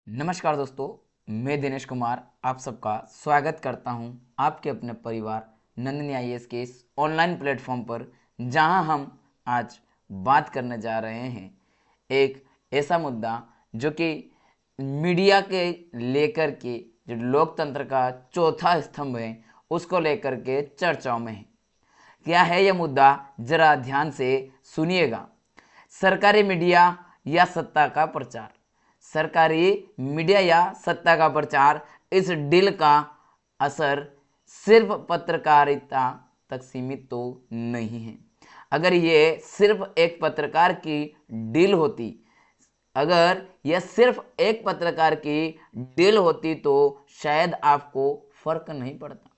नमस्कार दोस्तों, मैं दिनेश कुमार आप सबका स्वागत करता हूं आपके अपने परिवार नंदिनी आईएएस के इस ऑनलाइन प्लेटफॉर्म पर, जहां हम आज बात करने जा रहे हैं एक ऐसा मुद्दा जो कि मीडिया के लेकर के जो लोकतंत्र का चौथा स्तंभ है उसको लेकर के चर्चाओं में है। क्या है यह मुद्दा, जरा ध्यान से सुनिएगा। सरकारी मीडिया या सत्ता का प्रचार। सरकारी मीडिया या सत्ता का प्रचार, इस डील का असर सिर्फ पत्रकारिता तक सीमित तो नहीं है। अगर ये सिर्फ एक पत्रकार की डील होती, अगर यह सिर्फ एक पत्रकार की डील होती तो शायद आपको फर्क नहीं पड़ता,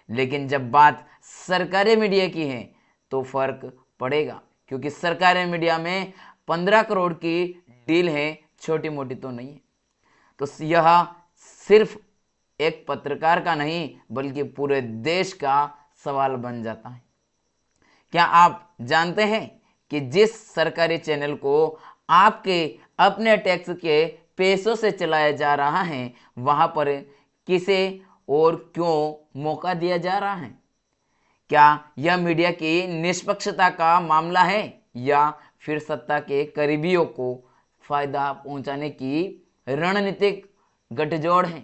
लेकिन जब बात सरकारी मीडिया की है तो फर्क पड़ेगा, क्योंकि सरकारी मीडिया में 15 करोड़ की डील है, छोटी मोटी तो नहीं है। तो यह सिर्फ एक पत्रकार का नहीं बल्कि पूरे देश का सवाल बन जाता है। क्या आप जानते हैं कि जिस सरकारी चैनल को आपके अपने टैक्स के पैसों से चलाया जा रहा है, वहां पर किसे और क्यों मौका दिया जा रहा है? क्या यह मीडिया की निष्पक्षता का मामला है या फिर सत्ता के करीबियों को फायदा पहुंचाने की रणनीतिक गठजोड़ है?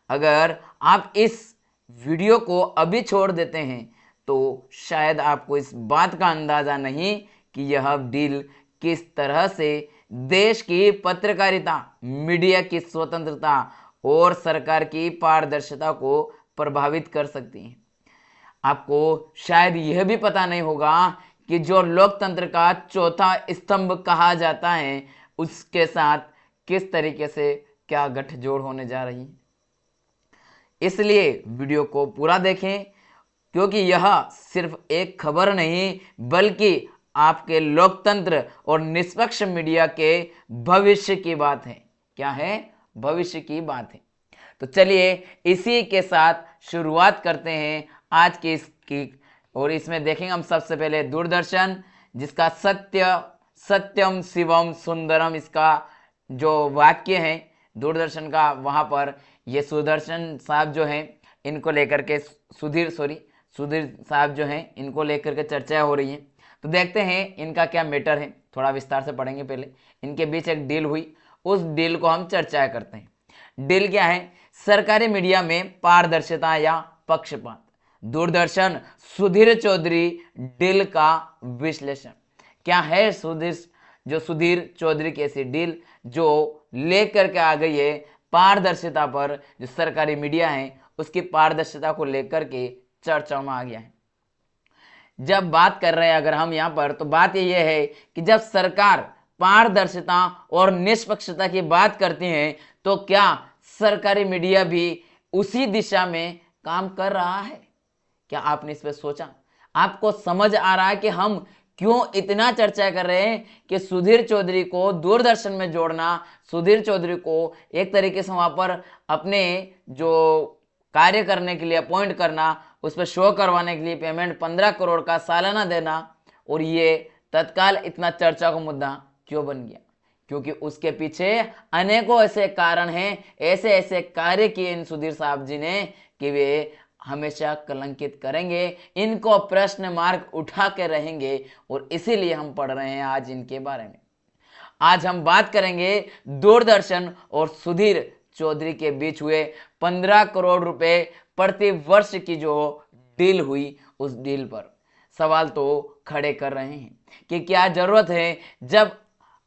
अगर आप इस वीडियो को अभी छोड़ देते हैं तो शायद आपको इस बात का अंदाजा नहीं कि यह डील किस तरह से देश की पत्रकारिता, मीडिया की स्वतंत्रता और सरकार की पारदर्शिता को प्रभावित कर सकती है। आपको शायद यह भी पता नहीं होगा कि जो लोकतंत्र का चौथा स्तंभ कहा जाता है, उसके साथ किस तरीके से क्या गठजोड़ होने जा रही है। इसलिए वीडियो को पूरा देखें, क्योंकि यह सिर्फ एक खबर नहीं बल्कि आपके लोकतंत्र और निष्पक्ष मीडिया के भविष्य की बात है। क्या है? भविष्य की बात है। तो चलिए इसी के साथ शुरुआत करते हैं आज की इसकी, और इसमें देखेंगे हम सबसे पहले दूरदर्शन, जिसका सत्यम शिवम सुंदरम, इसका जो वाक्य है दूरदर्शन का, वहां पर ये सुदर्शन साहब जो हैं इनको लेकर के सुधीर साहब जो हैं इनको लेकर के चर्चा हो रही है। तो देखते हैं इनका क्या मैटर है, थोड़ा विस्तार से पढ़ेंगे। पहले इनके बीच एक डील हुई, उस डील को हम चर्चा करते हैं। डील क्या है? सरकारी मीडिया में पारदर्शिता या पक्षपात। दूरदर्शन सुधीर चौधरी डील का विश्लेषण। क्या है सुधीर चौधरी की ऐसी डील जो लेकर के आ गई है पारदर्शिता पर, जो सरकारी मीडिया है उसकी पारदर्शिता को लेकर के चर्चाओं में आ गया है। जब बात कर रहे हैं अगर हम यहाँ पर, तो बात ये है कि जब सरकार पारदर्शिता और निष्पक्षता की बात करती है तो क्या सरकारी मीडिया भी उसी दिशा में काम कर रहा है? क्या आपने इस पर सोचा? आपको समझ आ रहा है कि हम क्यों इतना चर्चा कर रहे हैं कि सुधीर चौधरी को दूरदर्शन में जोड़ना, सुधीर चौधरी को एक तरीके से वहां पर अपने जो कार्य करने के लिए अपॉइंट करना, उस पर शो करवाने के लिए पेमेंट 15 करोड़ का सालाना देना, और ये तत्काल इतना चर्चा का मुद्दा क्यों बन गया? क्योंकि उसके पीछे अनेकों ऐसे कारण हैं, ऐसे ऐसे कार्य किए इन सुधीर साहब जी ने कि वे हमेशा कलंकित करेंगे, इनको प्रश्न मार्क उठा के रहेंगे, और इसीलिए हम पढ़ रहे हैं आज इनके बारे में। आज हम बात करेंगे दूरदर्शन और सुधीर चौधरी के बीच हुए 15 करोड़ रुपए प्रति वर्ष की जो डील हुई, उस डील पर सवाल तो खड़े कर रहे हैं कि क्या जरूरत है जब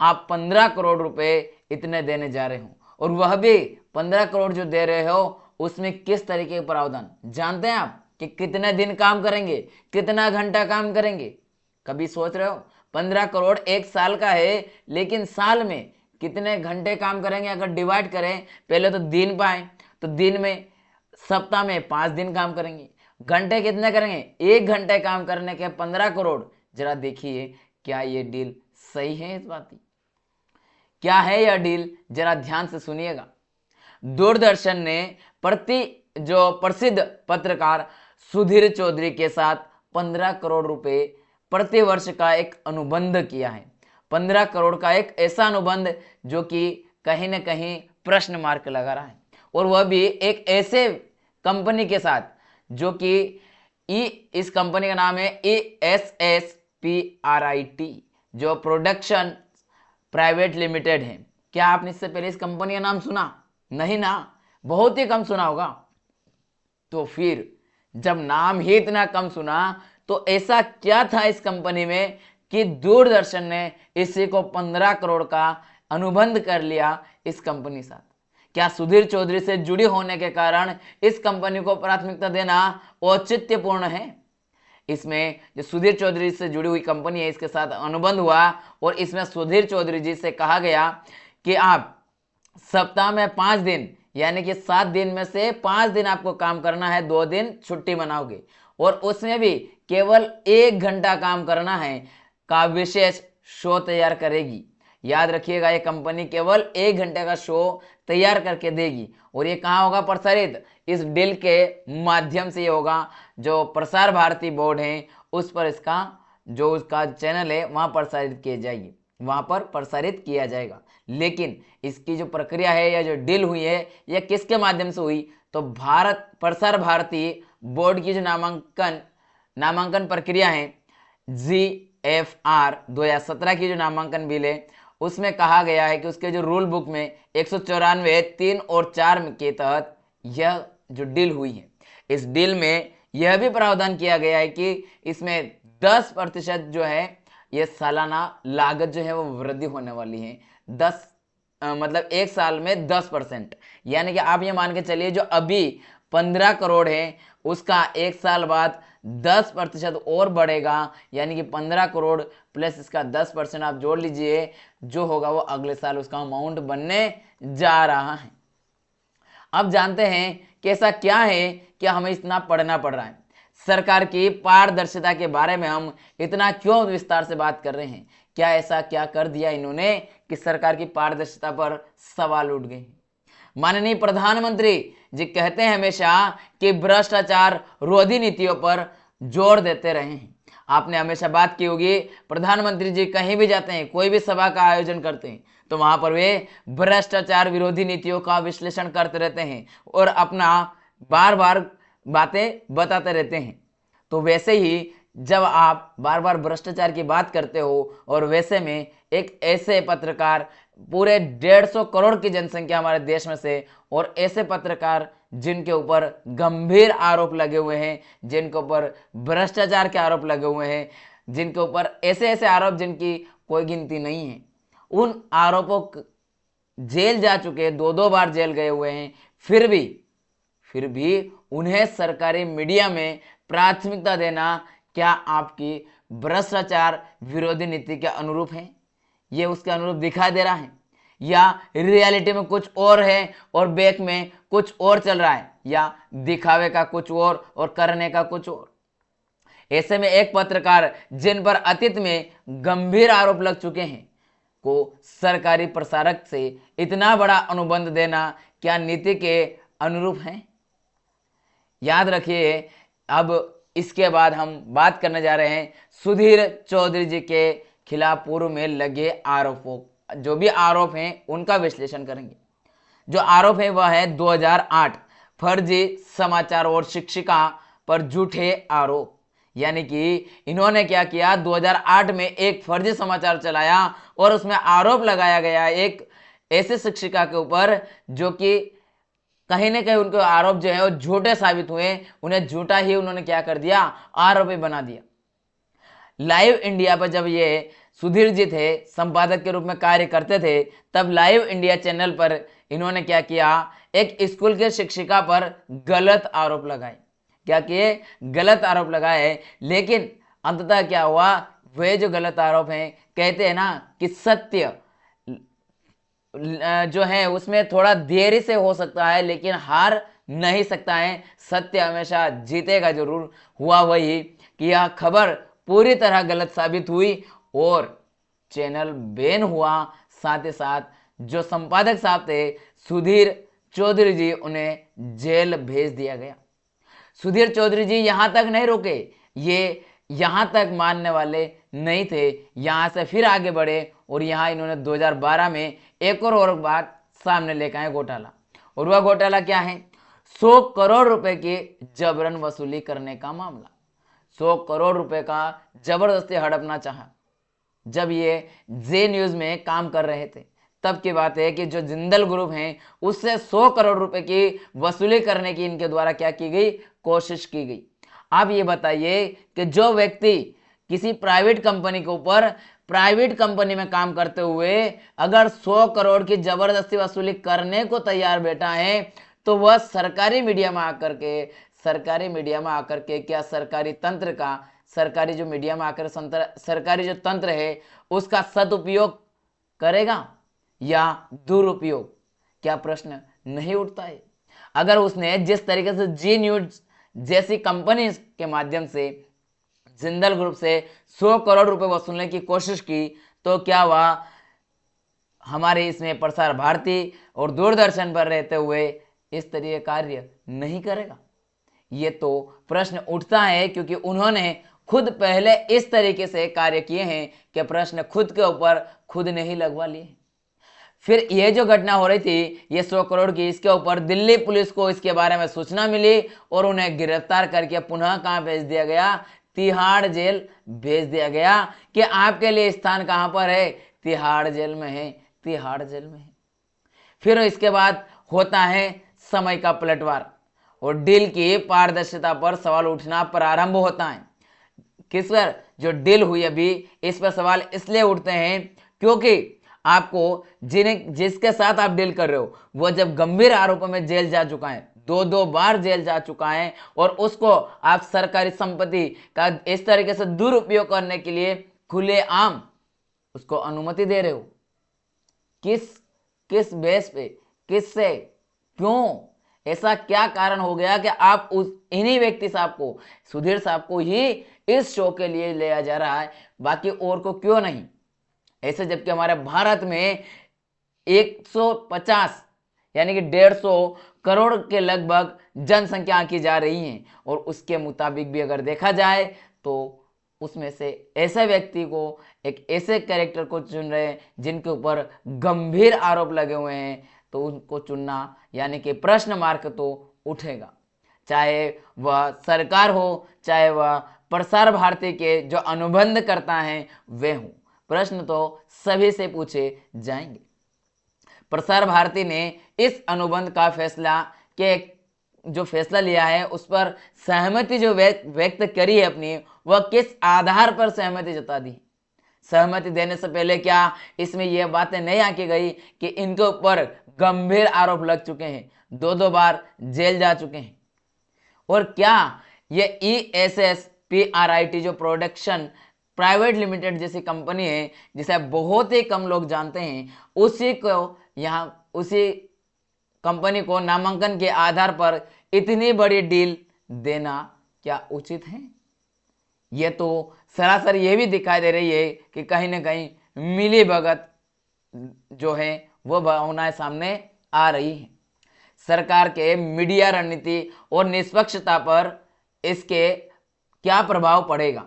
आप 15 करोड़ रुपए इतने देने जा रहे हो, और वह भी 15 करोड़ जो दे रहे हो उसमें किस तरीके के प्रावधान। जानते हैं आप कि कितने दिन काम करेंगे, कितना घंटा काम करेंगे? कभी सोच रहे हो? 15 करोड़ एक साल का है, लेकिन साल में कितने घंटे काम करेंगे? अगर डिवाइड करें, पहले तो दिन पाए, तो दिन में सप्ताह में 5 दिन काम करेंगे। घंटे कितने करेंगे? 1 घंटे काम करने के 15 करोड़। जरा देखिए क्या ये डील सही है? इस बात की क्या है यह डील, जरा ध्यान से सुनिएगा। दूरदर्शन ने जो प्रसिद्ध पत्रकार सुधीर चौधरी के साथ 15 करोड़ रुपए प्रति वर्ष का एक अनुबंध किया है। 15 करोड़ का एक ऐसा अनुबंध जो कि कहीं ना कहीं प्रश्न मार्क लगा रहा है, और वह भी एक ऐसे कंपनी के साथ जो कि इस कंपनी का नाम है ESSPRIT, जो प्रोडक्शन प्राइवेट लिमिटेड है। क्या आपने इससे पहले इस कंपनी का नाम सुना? नहीं ना, बहुत ही कम सुना होगा। तो फिर जब नाम ही इतना कम सुना तो ऐसा क्या था इस कंपनी में कि दूरदर्शन ने इसी को 15 करोड़ का अनुबंध कर लिया इस कंपनी साथ? क्या सुधीर चौधरी से जुड़ी होने के कारण इस कंपनी को प्राथमिकता देना औचित्यपूर्ण है? इसमें जो सुधीर चौधरी से जुड़ी हुई कंपनी है, इसके साथ अनुबंध हुआ और इसमें सुधीर चौधरी जी से कहा गया कि आप सप्ताह में 5 दिन, यानी कि 7 दिन में से 5 दिन आपको काम करना है, 2 दिन छुट्टी मनाओगे, और उसमें भी केवल 1 घंटा काम करना है का विशेष शो तैयार करेगी। याद रखिएगा, ये कंपनी केवल 1 घंटे का शो तैयार करके देगी, और ये कहाँ होगा प्रसारित? इस डील के माध्यम से ये होगा, जो प्रसार भारती बोर्ड है उस पर इसका जो उसका चैनल है वहाँ प्रसारित किए जाएगी, वहाँ पर प्रसारित किया जाएगा। लेकिन इसकी जो प्रक्रिया है या जो डील हुई है यह किसके माध्यम से हुई? तो भारत प्रसार भारती बोर्ड की जो नामांकन प्रक्रिया है, GFR 2017 की जो नामांकन बिल है, उसमें कहा गया है कि उसके जो रूल बुक में 194 3 और 4 के तहत यह जो डील हुई है, इस डील में यह भी प्रावधान किया गया है कि इसमें 10% जो है ये सालाना लागत जो है वो वृद्धि होने वाली है। 10 मतलब 1 साल में 10%, यानी कि आप ये मान के चलिए जो अभी 15 करोड़ है उसका 1 साल बाद 10% और बढ़ेगा, यानी कि 15 करोड़ प्लस इसका 10% आप जोड़ लीजिए, जो होगा वो अगले साल उसका अमाउंट बनने जा रहा है। अब जानते हैं कि ऐसा क्या है कि हमें इतना पढ़ना पड़ रहा है। सरकार की पारदर्शिता के बारे में हम इतना क्यों विस्तार से बात कर रहे हैं? क्या ऐसा क्या कर दिया इन्होंने कि सरकार की पारदर्शिता पर सवाल उठ गए? माननीय प्रधानमंत्री जी कहते हैं हमेशा कि भ्रष्टाचार रोधी नीतियों पर जोर देते रहे हैं। आपने हमेशा बात की होगी, प्रधानमंत्री जी कहीं भी जाते हैं, कोई भी सभा का आयोजन करते हैं तो वहां पर वे भ्रष्टाचार विरोधी नीतियों का विश्लेषण करते रहते हैं और अपना बार बार बातें बताते रहते हैं। तो वैसे ही जब आप बार बार भ्रष्टाचार की बात करते हो और वैसे में एक ऐसे पत्रकार, पूरे 150 करोड़ की जनसंख्या हमारे देश में से, और ऐसे पत्रकार जिनके ऊपर गंभीर आरोप लगे हुए हैं, जिनके ऊपर भ्रष्टाचार के आरोप लगे हुए हैं, जिनके ऊपर ऐसे ऐसे आरोप जिनकी कोई गिनती नहीं है, उन आरोपों जेल जा चुके, 2-2 बार जेल गए हुए हैं, फिर भी उन्हें सरकारी मीडिया में प्राथमिकता देना क्या आपकी भ्रष्टाचार विरोधी नीति के अनुरूप है? ये उसके अनुरूप दिखाई दे रहा है, या रियलिटी में कुछ और है और बैक में कुछ और चल रहा है, या दिखावे का कुछ और करने का कुछ और? ऐसे में एक पत्रकार जिन पर अतीत में गंभीर आरोप लग चुके हैं को सरकारी प्रसारक से इतना बड़ा अनुबंध देना क्या नीति के अनुरूप है? याद रखिए, अब इसके बाद हम बात करने जा रहे हैं सुधीर चौधरी जी के खिलाफ पूर्व में लगे आरोपों, जो भी आरोप हैं उनका विश्लेषण करेंगे। जो आरोप है वह है 2008 फर्जी समाचार और शिक्षिका पर झूठे आरोप। यानी कि इन्होंने क्या किया, 2008 में एक फर्जी समाचार चलाया और उसमें आरोप लगाया गया एक ऐसे शिक्षिका के ऊपर जो कि कहीं ना कहीं उनके आरोप जो है वो झूठे साबित हुए, उन्हें झूठा ही उन्होंने क्या कर दिया, आरोपी बना दिया। लाइव इंडिया पर जब ये सुधीर जी थे, संपादक के रूप में कार्य करते थे, तब लाइव इंडिया चैनल पर इन्होंने क्या किया, एक स्कूल के शिक्षिका पर गलत आरोप लगाए। क्या किए? गलत आरोप लगाए। लेकिन अंततः क्या हुआ, वे जो गलत आरोप हैं, कहते हैं ना कि सत्य जो है उसमें थोड़ा देरी से हो सकता है लेकिन हार नहीं सकता है, सत्य हमेशा जीतेगा जरूर। हुआ वही कि यह खबर पूरी तरह गलत साबित हुई और चैनल बैन हुआ। साथ ही साथ जो संपादक साहब थे सुधीर चौधरी जी, उन्हें जेल भेज दिया गया। सुधीर चौधरी जी यहां तक नहीं रुके, ये यहां तक मानने वाले नहीं थे, यहां से फिर आगे बढ़े और यहां इन्होंने 2012 में एक और बात सामने लेकर आए घोटाला। और वह घोटाला क्या है? 100 करोड़ रुपए की जबरन वसूली करने का मामला। 100 करोड़ रुपए का जबरदस्ती हड़पना चाहा। जब ये जे न्यूज में काम कर रहे थे तब की बात है कि जो जिंदल ग्रुप हैं उससे 100 करोड़ रुपए की वसूली करने की इनके द्वारा क्या की गई? कोशिश की गई। आप ये बताइए कि जो व्यक्ति किसी प्राइवेट कंपनी के ऊपर प्राइवेट कंपनी में काम करते हुए अगर 100 करोड़ की जबरदस्ती वसूली करने को तैयार बैठा है तो वह सरकारी मीडिया में आकर के क्या सरकारी तंत्र का, सरकारी जो मीडिया में आकर सरकारी जो तंत्र है उसका सदुपयोग करेगा या दुरुपयोग? क्या प्रश्न नहीं उठता है? अगर उसने जिस तरीके से जी न्यूज जैसी कंपनी के माध्यम से जिंदल ग्रुप से 100 करोड़ रुपए वसूलने की कोशिश की तो क्या वह हमारे इसमें प्रसार भारती और दूरदर्शन पर रहते हुए इस तरीके कार्य नहीं करेगा? ये तो प्रश्न उठता है क्योंकि उन्होंने खुद पहले इस तरीके से कार्य किए हैं कि प्रश्न खुद के ऊपर खुद ने ही लगवा लिए। फिर ये जो घटना हो रही थी ये 100 करोड़ की, इसके ऊपर दिल्ली पुलिस को इसके बारे में सूचना मिली और उन्हें गिरफ्तार करके पुनः कहाँ भेज दिया गया? तिहाड़ जेल भेज दिया गया कि आपके लिए स्थान कहाँ पर है? तिहाड़ जेल में है, तिहाड़ जेल में है। फिर इसके बाद होता है समय का पलटवार और डील की पारदर्शिता पर सवाल उठना प्रारंभ होता है। किस पर? जो डील हुई अभी इस पर सवाल इसलिए उठते हैं क्योंकि आपको जिसके साथ आप डील कर रहे हो वो जब गंभीर आरोपों में जेल जा चुका है, 2 बार जेल जा चुका है और उसको आप सरकारी संपत्ति का इस तरीके से दुरुपयोग करने के लिए खुलेआम उसको अनुमति दे रहे हो। किस बेस पे, किससे, क्यों? ऐसा क्या कारण हो गया कि आप इन्हीं व्यक्ति साहब को, सुधीर साहब को ही इस शो के लिए लिया जा रहा है, बाकी और को क्यों नहीं? ऐसे जबकि हमारे भारत में 150 यानी कि 150 करोड़ के लगभग जनसंख्या आंकी जा रही है और उसके मुताबिक भी अगर देखा जाए तो उसमें से ऐसे व्यक्ति को, एक ऐसे कैरेक्टर को चुन रहे हैं जिनके ऊपर गंभीर आरोप लगे हुए हैं, तो उनको चुनना यानी कि प्रश्न मार्क तो उठेगा। चाहे वह सरकार हो, चाहे वह प्रसार भारती के जो अनुबंध करता है वे हों, प्रश्न तो सभी से पूछे जाएंगे। प्रसार भारती ने इस अनुबंध का फैसला के जो फैसला लिया है उस पर सहमति जो व्यक्त करी है अपनी, वह किस आधार पर सहमति जता दी? सहमति देने से पहले क्या इसमें यह बातें नहीं आकी गई कि इनके ऊपर गंभीर आरोप लग चुके हैं, 2 बार जेल जा चुके हैं? और क्या ये ESSPRIT जो प्रोडक्शन प्राइवेट लिमिटेड जैसी कंपनी है जिसे बहुत ही कम लोग जानते हैं, उसी कंपनी को नामांकन के आधार पर इतनी बड़ी डील देना क्या उचित है? ये तो सरासर ये भी दिखाई दे रही है कि कहीं ना कहीं मिली भगत जो है वो भावनाएं सामने आ रही है। सरकार के मीडिया रणनीति और निष्पक्षता पर इसके क्या प्रभाव पड़ेगा?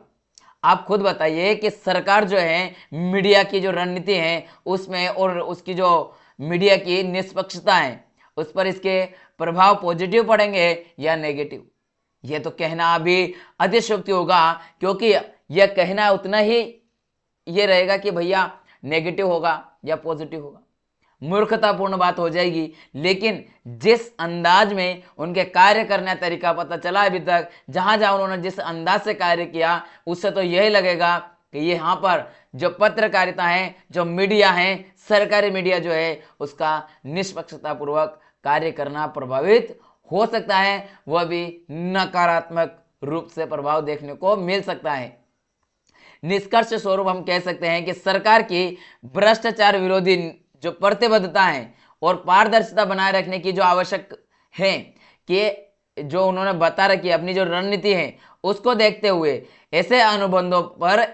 आप खुद बताइए कि सरकार जो है मीडिया की जो रणनीति है उसमें और उसकी जो मीडिया की निष्पक्षता है उस पर इसके प्रभाव पॉजिटिव पड़ेंगे या नेगेटिव? यह तो कहना अभी अतिशयोक्ति होगा क्योंकि यह कहना उतना ही ये रहेगा कि भैया नेगेटिव होगा या पॉजिटिव होगा, मूर्खतापूर्ण बात हो जाएगी। लेकिन जिस अंदाज में उनके कार्य करने का तरीका पता चला अभी तक, जहां जहां उन्होंने जिस अंदाज से कार्य किया उससे तो यही लगेगा कि ये यहाँ पर जो पत्रकारिता है, जो मीडिया है, सरकारी मीडिया जो है उसका निष्पक्षतापूर्वक कार्य करना प्रभावित हो सकता है, वह भी नकारात्मक रूप से प्रभाव देखने को मिल सकता है। निष्कर्ष स्वरूप हम कह सकते हैं कि सरकार की भ्रष्टाचार विरोधी जो प्रतिबद्धता है और पारदर्शिता बनाए रखने की जो आवश्यक है कि जो उन्होंने बता रखी अपनी जो रणनीति है उसको देखते हुए ऐसे अनुबंधों पर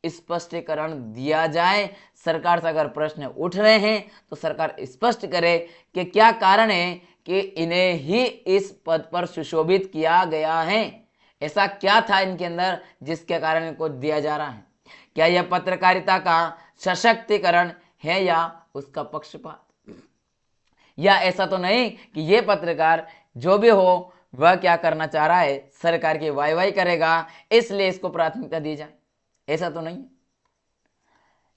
स्पष्टीकरण दिया जाए। सरकार से अगर प्रश्न उठ रहे हैं तो सरकार स्पष्ट करे कि क्या कारण है कि इन्हें ही इस पद पर सुशोभित किया गया है, ऐसा क्या था इनके अंदर जिसके कारण इनको दिया जा रहा है? क्या यह पत्रकारिता का सशक्तिकरण है या उसका पक्षपात? या ऐसा तो नहीं कि ये पत्रकार जो भी हो वह क्या करना चाह रहा है, सरकार की वाई करेगा इसलिए इसको प्राथमिकता दी जाए, ऐसा तो नहीं है।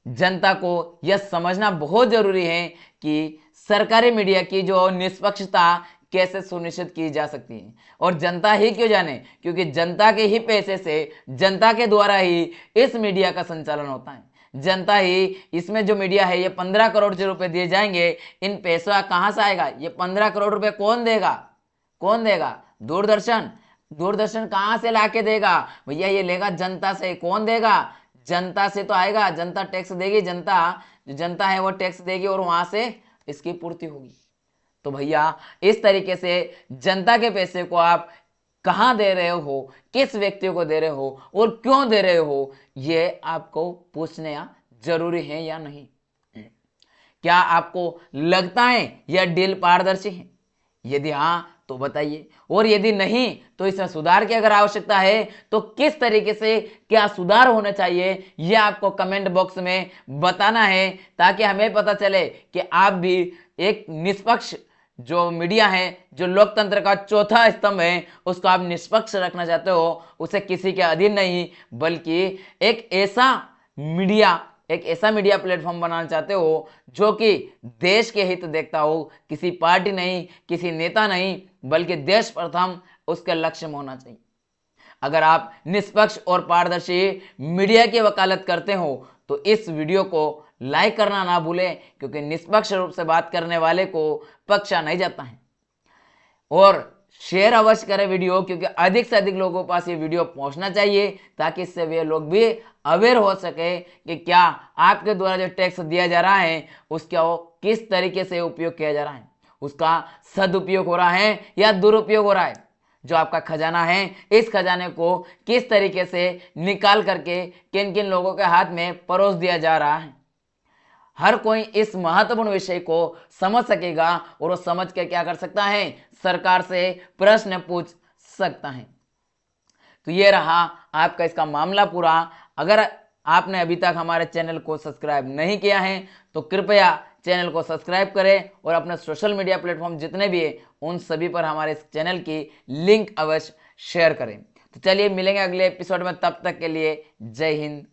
जनता को यह समझना बहुत जरूरी है कि सरकारी मीडिया की जो निष्पक्षता कैसे सुनिश्चित की जा सकती है। और जनता ही क्यों जाने, क्योंकि जनता के ही पैसे से, जनता के द्वारा ही इस मीडिया का संचालन होता है। जनता ही, इसमें जो मीडिया है ये 15 करोड़ जो रुपए दिए जाएंगे, इन पैसा कहां से आएगा? ये 15 करोड़ रुपए कौन देगा? कौन देगा? दूरदर्शन। दूरदर्शन कहां से लाके देगा भैया? ये लेगा जनता से। कौन देगा? जनता से तो आएगा, जनता टैक्स देगी, जनता जो जनता है वो टैक्स देगी और वहां से इसकी पूर्ति होगी। तो भैया इस तरीके से जनता के पैसे को आप कहां दे रहे हो, किस व्यक्ति को दे रहे हो और क्यों दे रहे हो, ये आपको पूछना जरूरी है या नहीं? क्या आपको लगता है यह डील पारदर्शी है? यदि हां तो बताइए, और यदि नहीं तो इसमें सुधार की अगर आवश्यकता है तो किस तरीके से क्या सुधार होना चाहिए, यह आपको कमेंट बॉक्स में बताना है, ताकि हमें पता चले कि आप भी एक निष्पक्ष जो मीडिया है, जो लोकतंत्र का चौथा स्तंभ है, उसको आप निष्पक्ष रखना चाहते हो, उसे किसी के अधीन नहीं, बल्कि एक ऐसा मीडिया प्लेटफॉर्म बनाना चाहते हो जो कि देश के हित देखता हो, किसी पार्टी नहीं, किसी नेता नहीं, बल्कि देश प्रथम उसका लक्ष्य में होना चाहिए। अगर आप निष्पक्ष और पारदर्शी मीडिया की वकालत करते हो तो इस वीडियो को लाइक करना ना भूलें, क्योंकि निष्पक्ष रूप से बात करने वाले को बख्शा नहीं जाता है। और शेयर अवश्य करें वीडियो, क्योंकि अधिक से अधिक लोगों के पास ये वीडियो पहुंचना चाहिए, ताकि इससे वे लोग भी अवेयर हो सके कि क्या आपके द्वारा जो टैक्स दिया जा रहा है उसका वो किस तरीके से उपयोग किया जा रहा है, उसका सदुपयोग हो रहा है या दुरुपयोग हो रहा है। जो आपका खजाना है, इस खजाने को किस तरीके से निकाल करके किन किन लोगों के हाथ में परोस दिया जा रहा है। हर कोई इस महत्वपूर्ण विषय को समझ सकेगा और वो समझ के क्या कर सकता है, सरकार से प्रश्न पूछ सकता है। तो ये रहा आपका इसका मामला पूरा। अगर आपने अभी तक हमारे चैनल को सब्सक्राइब नहीं किया है तो कृपया चैनल को सब्सक्राइब करें और अपने सोशल मीडिया प्लेटफॉर्म जितने भी हैं उन सभी पर हमारे इस चैनल की लिंक अवश्य शेयर करें। तो चलिए मिलेंगे अगले एपिसोड में, तब तक के लिए जय हिंद,